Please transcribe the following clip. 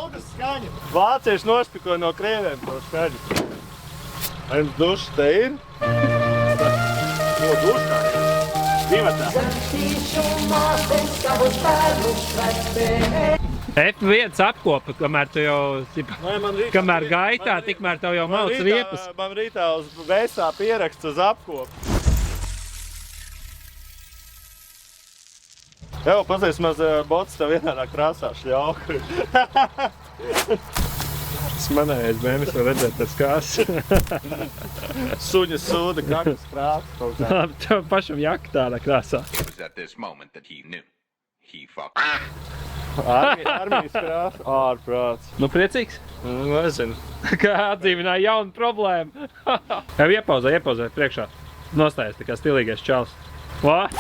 algas skaņa. Vācieši nošpikoja no krieviem to skaņu. Vai jums duša te ir? No dušā ir. Divatā. F1 apkopa, kamēr tu jau, kamēr gaitā, tikmēr tev jau malc riepas. Man rītā uz vēsā pieraksts uz apkopu. Jau, pazies, maz bots tev vienādā krāsā šļauka. Tas manējais bēmis var redzēt pēc kāsas. Suņa sūda, kakas krāsa kaut kā. Tev pašam jaka tādā krāsā. It was at this moment that he knew. He fucked. Armijas krāsa. Ārprāts. Nu, priecīgs? Nezinu. Kā atdzīvināja jaunu problēmu. Jau iepauzē priekšā. Nostājies tā kā stilīgais čals. What?